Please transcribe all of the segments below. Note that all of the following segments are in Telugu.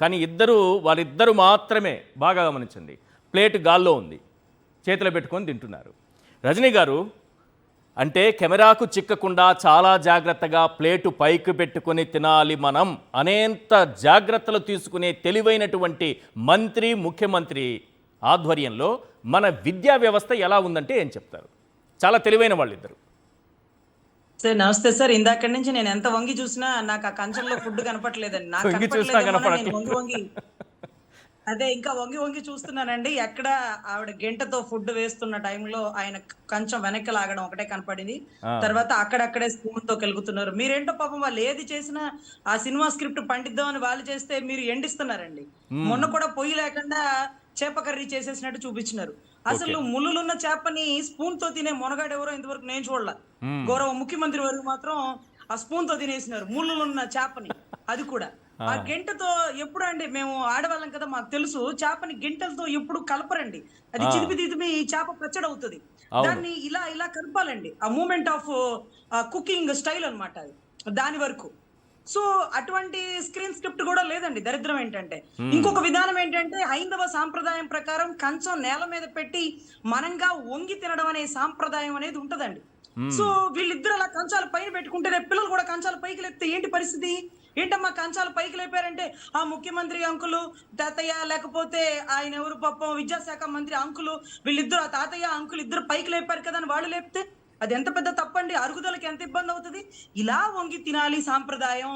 కానీ వారిద్దరు మాత్రమే బాగా గమనించండి, ప్లేట్ గాల్లో ఉంది, చేతిలో పెట్టుకొని తింటున్నారు. రజనీ గారు అంటే కెమెరాకు చిక్కకుండా చాలా జాగ్రత్తగా ప్లేటు పైకి పెట్టుకొని తినాలి మనం అనేంత జాగ్రత్తలు తీసుకునే తెలివైనటువంటి ముఖ్యమంత్రి ఆధ్వర్యంలో మన విద్యా వ్యవస్థ ఎలా ఉందంటే ఏం చెప్తారు? చాలా తెలివైన వాళ్ళిద్దరు. సార్ నమస్తే సార్. ఇందాక నుంచి నేను ఎంత వంగి చూసినా నాకు ఆ కంచంలో ఫుడ్ కనపట్లేదండి. నాకు కనపట్లేదు. అదే ఇంకా వంగి వంగి చూస్తున్నానండి. ఎక్కడ ఆవిడ గంటతో ఫుడ్ వేస్తున్న టైంలో ఆయన కంచం వెనక్కి లాగడం ఒకటే కనపడింది. తర్వాత అక్కడక్కడే స్పూన్ తో కలుగుతున్నారు. మీరేంటో పాపం వాళ్ళు ఏది చేసినా ఆ సినిమా స్క్రిప్ట్ పండిద్దామని వాళ్ళు చేస్తే మీరు ఎండిస్తున్నారండి. మొన్న కూడా పొయ్యి లేకుండా చేప కర్రీ చేసేసినట్టు చూపించినారు. అసలు ముళ్ళులున్న చేపని స్పూన్ తో తినే మొనగాడు ఎవరో ఇంతవరకు నేను చూడలే. గౌరవ ముఖ్యమంత్రి వారు మాత్రం ఆ స్పూన్ తో తినేసినారు ముళ్ళులున్న చేపని. అది కూడా ఆ గింటతో ఎప్పుడు అండి, మేము ఆడవాళ్ళం కదా, మాకు తెలుసు చేపని గింటలతో ఎప్పుడు కలపరండి. అది చిదిపి చేప పచ్చడి అవుతుంది. దాన్ని ఇలా ఇలా కలపాలండి. ఆ మూమెంట్ ఆఫ్ కుకింగ్ స్టైల్ అన్నమాట అది దాని వరకు. సో అటువంటి స్క్రీన్ స్క్రిప్ట్ కూడా లేదండి. దరిద్రం ఏంటంటే ఇంకొక విధానం ఏంటంటే హైందవ సాంప్రదాయం ప్రకారం కంచం నేల మీద పెట్టి మనంగా వంగి తినడం అనే సాంప్రదాయం అనేది ఉంటదండి. సో వీళ్ళిద్దరు అలా కంచాలు పైన పెట్టుకుంటే రేపు పిల్లలు కూడా కంచాలు పైకి లేపితే ఏంటి పరిస్థితి? ఏంటమ్మా కంచాలు పైకి లేపారంటే ఆ ముఖ్యమంత్రి అంకులు తాతయ్య, లేకపోతే ఆయన ఎవరు పాపం విద్యాశాఖ మంత్రి అంకులు, వీళ్ళిద్దరు ఆ తాతయ్య అంకులు ఇద్దరు పైకి లేపారు కదా అని వాళ్ళు లేపితే అది ఎంత పెద్ద తప్పండి. అరుగుదలకి ఎంత ఇబ్బంది అవుతుంది. ఇలా వంగి తినాలి సాంప్రదాయం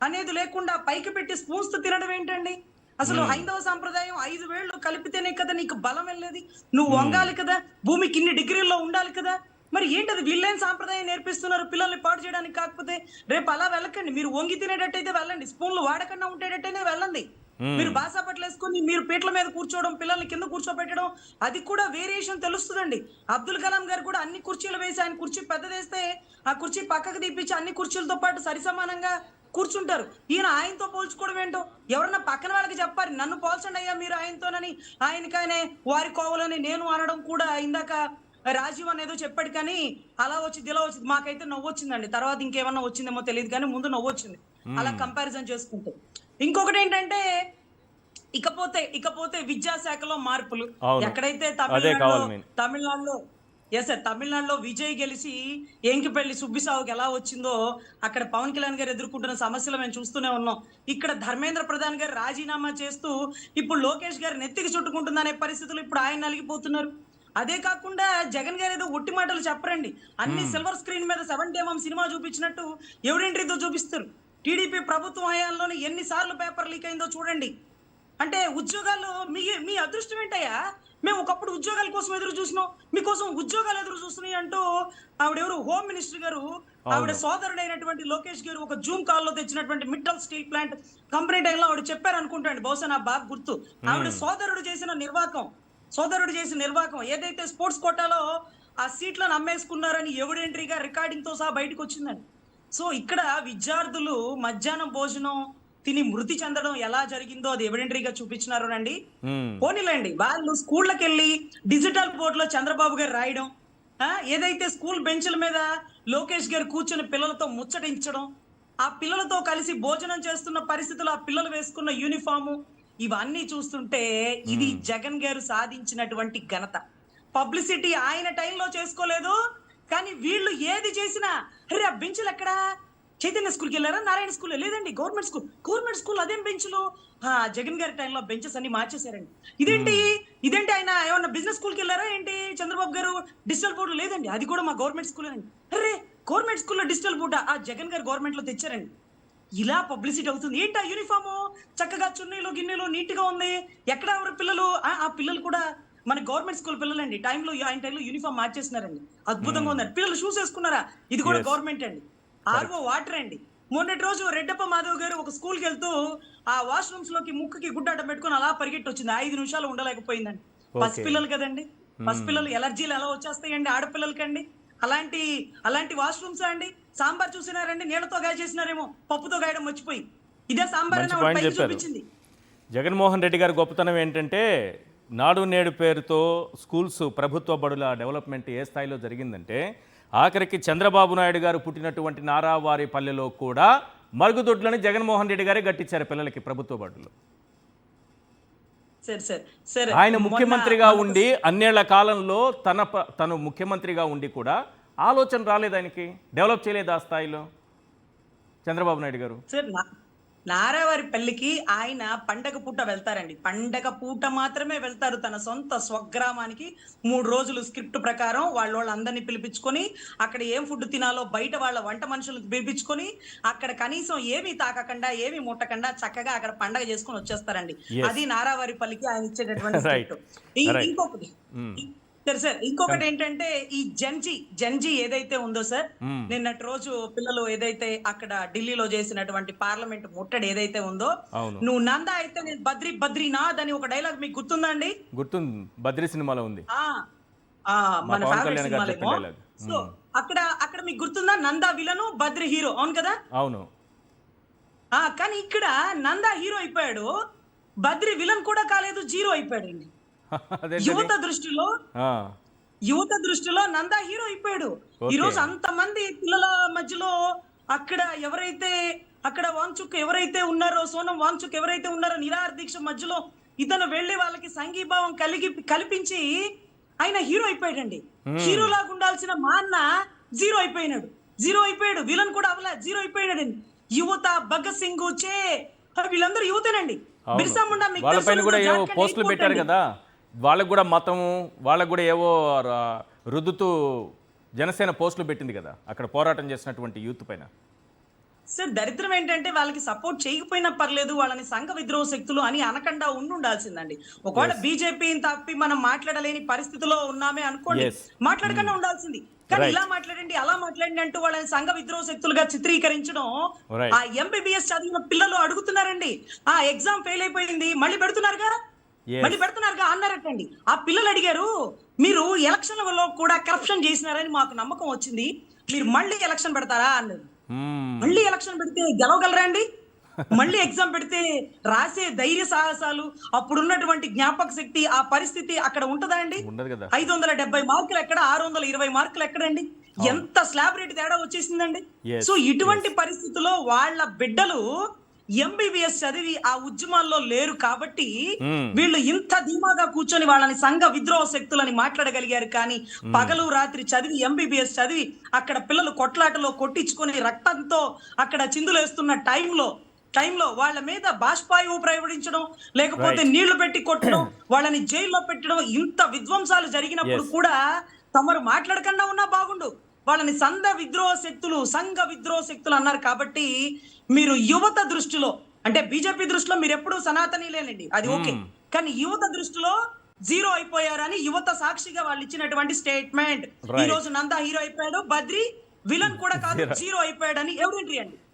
అనేది లేకుండా పైకి పెట్టి స్పూన్స్ తో తినడం ఏంటండి? అసలు హైందవ సాంప్రదాయం 5 వేళ్ళు కలిపితేనే కదా నీకు బలం వెళ్ళేది. నువ్వు వంగాలి కదా, భూమికి ఇన్ని డిగ్రీల్లో ఉండాలి కదా. మరి ఏంటది? వీళ్ళేం సాంప్రదాయం నేర్పిస్తున్నారు పిల్లల్ని పాడు చేయడానికి? కాకపోతే రేపు అలా వెళ్ళకండి. మీరు వంగి తినేటట్టయితే వెళ్ళండి, స్పూన్లు వాడకుండా ఉండేటట్టయితే వెళ్ళండి. మీరు బాసా పట్లు వేసుకొని మీరు పీటల మీద కూర్చోవడం, పిల్లల్ని కింద కూర్చోబెట్టడం, అది కూడా వేరియేషన్ తెలుస్తుందండి. అబ్దుల్ కలాం గారు కూడా అన్ని కుర్చీలు వేసి ఆయన కుర్చీ పెద్దదేస్తే ఆ కుర్చీ పక్కకు తీపించి అన్ని కుర్చీలతో పాటు సరిసమానంగా కూర్చుంటారు. ఈయన ఆయనతో పోల్చుకోవడం ఏంటో? ఎవరన్నా పక్కన వాళ్ళకి చెప్పారు నన్ను పోల్చండి అయ్యా మీరు ఆయనతోనని. ఆయనకాయనే వారి కోవలని నేను అనడం కూడా ఇందాక రాజీవ్ అనేదో చెప్పాడు. కానీ అలా వచ్చింది ఇలా వచ్చింది, మాకైతే నవ్వు వచ్చిందండి. తర్వాత ఇంకేమన్నా వచ్చిందేమో తెలియదు కానీ ముందు నవ్వు వచ్చింది అలా కంపారిజన్ చేసుకుంటే. ఇంకొకటి ఏంటంటే ఇకపోతే విద్యాశాఖలో మార్పులు. ఎక్కడైతే తమిళనాడులో విజయ్ గెలిచి ఏంకిపల్లి సుబ్బిసావుకి ఎలా వచ్చిందో అక్కడ పవన్ కళ్యాణ్ గారు ఎదుర్కొంటున్న సమస్యలు మేము చూస్తూనే ఉన్నాం. ఇక్కడ ధర్మేంద్ర ప్రధాన్ గారు రాజీనామా చేస్తూ ఇప్పుడు లోకేష్ గారు నెత్తికి చుట్టుకుంటుందనే పరిస్థితులు ఇప్పుడు ఆయన నలిగిపోతున్నారు. అదే కాకుండా జగన్ గారు ఏదో ఒట్టి మాటలు చెప్పరండి. అన్ని సిల్వర్ స్క్రీన్ మీద 70mm సినిమా చూపించినట్టు ఎవరింటితో చూపిస్తారు. టీడీపీ ప్రభుత్వం హయాంలోనే ఎన్నిసార్లు పేపర్ లీక్ అయిందో చూడండి. అంటే ఉద్యోగాలు మీ అదృష్టం ఏంటయ్యా? మేము ఒకప్పుడు ఉద్యోగాల కోసం ఎదురు చూసినాం, మీకోసం ఉద్యోగాలు ఎదురు చూస్తున్నాయి అంటూ ఆవిడెవరు హోమ్ మినిస్టర్ గారు, ఆవిడ సోదరుడైనటువంటి లోకేష్ గారు ఒక జూమ్ కాల్లో తెచ్చినటువంటి మిట్టల్ స్టీల్ ప్లాంట్ కంపెనీ టైంలో ఆవిడ చెప్పారు అనుకుంటాండి, బహుశా నాకు బాగా గుర్తు. ఆవిడ సోదరుడు చేసిన నిర్వాకం ఏదైతే స్పోర్ట్స్ కోటాలో ఆ సీట్లను అమ్మేసుకున్నారని ఎవిడెంటరీగా రికార్డింగ్ తో సహా బయటకు వచ్చిందండి. సో ఇక్కడ విద్యార్థులు మధ్యాహ్నం భోజనం తిని మృతి చెందడం ఎలా జరిగిందో అది ఎవిడెంటరీగా చూపించినారు అండి. పోనీలేండి, వాళ్ళు స్కూళ్ళకి వెళ్ళి డిజిటల్ బోర్డ్ లో చంద్రబాబు గారు రాయడం, ఏదైతే స్కూల్ బెంచ్ల మీద లోకేష్ గారు కూర్చొని పిల్లలతో ముచ్చటించడం, ఆ పిల్లలతో కలిసి భోజనం చేస్తున్న పరిస్థితులు, ఆ పిల్లలు వేసుకున్న యూనిఫాము, ఇవన్నీ చూస్తుంటే ఇది జగన్ గారు సాధించినటువంటి ఘనత. పబ్లిసిటీ ఆయన టైంలో చేసుకోలేదు, కానీ వీళ్ళు ఏది చేసినా అరే ఆ బెంచ్లు ఎక్కడా? చైతన్య స్కూల్కి వెళ్ళారా? నారాయణ స్కూల్ లేదండి, గవర్నమెంట్ స్కూల్ అదేం బెంచ్లు? జగన్ గారి టైంలో బెంచెస్ అన్ని మార్చేశారండి. ఇదేంటి ఆయన ఏమన్నా బిజినెస్ స్కూల్కి వెళ్ళారా ఏంటి? చంద్రబాబు గారు డిజిటల్ బోర్డు లేదండి, అది కూడా మా గవర్నమెంట్ స్కూల్ అండి. అరే గవర్నమెంట్ స్కూల్లో డిజిటల్ బోర్డు ఆ జగన్ గారు గవర్నమెంట్ లో తెచ్చారండి. ఇలా పబ్లిసిటీ అవుతుంది. ఏంటి ఆ యూనిఫాము చక్కగా చున్నీలు గిన్నెలు నీట్ గా ఉంది, ఎక్కడ ఎవరు పిల్లలు? ఆ పిల్లలు కూడా మన గవర్నమెంట్ స్కూల్ పిల్లలండి. ఆయన టైంలో యూనిఫామ్ మార్చేసినారండి, అద్భుతంగా ఉందండి. పిల్లలు షూస్ వేసుకున్నారా? ఇది కూడా గవర్నమెంట్ అండి. ఆర్వో వాటర్ అండి. మొన్నటి రోజు రెడ్డప్ప మాధవ్ గారు ఒక స్కూల్కి వెళ్తూ ఆ వాష్రూమ్స్ లోకి ముక్కుకి గుడ్డాటం పెట్టుకుని అలా పరిగెట్టి వచ్చింది. 5 నిమిషాలు ఉండలేకపోయిందండి. పసిపిల్లలు కదండి, పసిపిల్లలు ఎలర్జీలు ఎలా వచ్చేస్తాయండి ఆడపిల్లలకండి? అలాంటి వాష్రూమ్స్ అండి. సాంబార్ చూసినారండి, నీళ్లతో గాయ చేసినారేమో, పప్పుతో గాయడం మర్చిపోయి. ఇదే సాంబార్ అని చూపించింది. జగన్మోహన్ రెడ్డి గారి గొప్పతనం ఏంటంటే నాడు నేడు పేరుతో స్కూల్స్, ప్రభుత్వ బడుల డెవలప్మెంట్ ఏ స్థాయిలో జరిగిందంటే ఆఖరికి చంద్రబాబు నాయుడు గారు పుట్టినటువంటి నారావారి పల్లెలో కూడా మరుగుదొడ్లని జగన్మోహన్ రెడ్డి గారే కట్టించారు పిల్లలకి ప్రభుత్వ బడులు. సరే సరే సరే ఆయన మొన్న ముఖ్యమంత్రిగా మనకు ఉండి అన్నేళ్ల కాలంలో తను ముఖ్యమంత్రిగా ఉండి కూడా ఆలోచన రాలేదు ఆయనకి, డెవలప్ చేయలేదు ఆ స్థాయిలో చంద్రబాబు నాయుడు గారు. సార్ నారావారి పెళ్లికి ఆయన పండగ పూట వెళ్తారండి. పండగ పూట మాత్రమే వెళ్తారు. తన సొంత స్వగ్రామానికి 3 రోజులు స్క్రిప్ట్ ప్రకారం వాళ్ళందరినీ పిలిపించుకొని అక్కడ ఏం ఫుడ్ తినాలో బయట వాళ్ళ వంట మనుషులను పిలిపించుకొని అక్కడ కనీసం ఏమీ తాకకుండా ఏమీ ముట్టకుండా చక్కగా అక్కడ పండగ చేసుకొని వచ్చేస్తారండి. Yes. అది నారావారి పల్లికి ఆయన ఇచ్చేటటువంటి Right. స్క్రిప్ట్. Right. ఇంకొకటి సరే సార్, ఇంకొకటి ఏంటంటే ఈ జంజీ ఏదైతే ఉందో సార్, నిన్నటి రోజు పిల్లలు ఏదైతే అక్కడ ఢిల్లీలో చేసినటువంటి పార్లమెంట్ ముట్టడి ఏదైతే ఉందో, అవును, నువ్వు నందా అయితే నేను బద్రీనాథ్ అని ఒక డైలాగ్ మీకు గుర్తుందా అండి? గుర్తుంది, బద్రీ సినిమాలో ఉంది. మన పవన్ ఫేవరెట్ కళ్యాణ్ గారు సినిమాలేమో. చెప్పిన dialogue. సో అక్కడ మీకు గుర్తుందా, నందా విలను బద్రి హీరో, అవును కదా? అవును. కానీ ఇక్కడ నందా హీరో అయిపోయాడు, బద్రి విలన్ కూడా కాలేదు, జీరో అయిపోయాడు అండి. యువత దృష్టిలో నందా హీరో అయిపోయాడు. ఈ రోజు అంతమంది పిల్లల మధ్యలో అక్కడ అక్కడ వాంగ్చుక్ ఎవరైతే ఉన్నారో, సోనం వాంగ్చుక్ ఎవరైతే ఉన్నారో నిరాహార దీక్ష మధ్యలో ఇతను వెళ్లి వాళ్ళకి సంఘీభావం కల్పించి ఆయన హీరో అయిపోయాడండి. హీరో లాగా ఉండాల్సిన మా అన్న జీరో అయిపోయాడు. విలన్ కూడా అవలా, జీరో అయిపోయాడండి. యువత భగత్ సింగ్ వీళ్ళందరూ యువతేనండి. బిర్సా ముండా వాళ్ళపైన కూడా ఏవో పోస్టులు పెట్టారు కదా, వాళ్ళకు కూడా మతము, వాళ్ళకు కూడా ఏవో రుద్దుతూ జనసేన పోస్టులు పెట్టింది కదా అక్కడ పోరాటం చేసినటువంటి యూత్ పైన. సార్ దరిద్రం ఏంటంటే వాళ్ళకి సపోర్ట్ చేయకపోయినా పర్లేదు, వాళ్ళని సంఘ విద్రోహ శక్తులు అని అనకుండా ఉండాల్సిందండి. ఒకవేళ బీజేపీని తప్పి మనం మాట్లాడలేని పరిస్థితిలో ఉన్నామే అనుకోండి, మాట్లాడకుండా ఉండాల్సింది. కానీ ఇలా మాట్లాడండి అలా మాట్లాడండి అంటూ వాళ్ళని సంఘ విద్రోహ శక్తులుగా చిత్రీకరించడం ఆ ఎంబీబీఎస్ చదివిన పిల్లలు అడుగుతున్నారండి. ఆ ఎగ్జామ్ ఫెయిల్ అయిపోయింది మళ్ళీ పెడుతున్నారుగా అన్నారటండి. ఆ పిల్లలు అడిగారు, మీరు ఎలక్షన్లలో కూడా కరప్షన్ చేసినారని మాకు నమ్మకం వచ్చింది, మీరు మళ్ళీ ఎలక్షన్ పెడతారా అన్నారు. మళ్ళీ ఎలక్షన్ పెడితే గెలవగలరా అండి? మళ్ళీ ఎగ్జామ్ పెడితే రాసే ధైర్య సాహసాలు, అప్పుడున్నటువంటి జ్ఞాపక శక్తి, ఆ పరిస్థితి అక్కడ ఉంటదా అండి? 570 మార్కులు ఎక్కడ, 620 మార్కులు ఎక్కడండి? ఎంత స్లాబ్ రేట్ తేడా వచ్చేసిందండి. సో ఇటువంటి పరిస్థితుల్లో వాళ్ళ బిడ్డలు ఎంబీబీఎస్ చదివి ఆ ఉద్యమాల్లో లేరు కాబట్టి వీళ్ళు ఇంత ధీమాగా కూర్చొని వాళ్ళని సంఘ విద్రోహ శక్తులని మాట్లాడగలిగారు. కానీ పగలు రాత్రి చదివి ఎంబీబీఎస్ చదివి అక్కడ పిల్లలు కొట్లాటలో కొట్టించుకొని రక్తంతో అక్కడ చిందులేస్తున్న టైంలో వాళ్ళ మీద బాష్పాయువు ప్రయోగించడం, లేకపోతే నీళ్లు పెట్టి కొట్టడం, వాళ్ళని జైల్లో పెట్టడం, ఇంత విధ్వంసాలు జరిగినప్పుడు కూడా తమరు మాట్లాడకుండా ఉన్నా బాగుండు. వాళ్ళని సంఘ విద్రోహ శక్తులు అన్నారు. కాబట్టి మీరు యువత దృష్టిలో, అంటే బీజేపీ దృష్టిలో మీరు ఎప్పుడు సనాతనీలేనండి, అది ఓకే. కానీ యువత దృష్టిలో జీరో అయిపోయారని యువత సాక్షిగా వాళ్ళు ఇచ్చినటువంటి స్టేట్మెంట్. ఈ రోజు నందా హీరో అయిపోయాడు, బద్రి విలన్ కూడా కాదు, జీరో అయిపోయాడని ఎవిడెంటరీ అండి.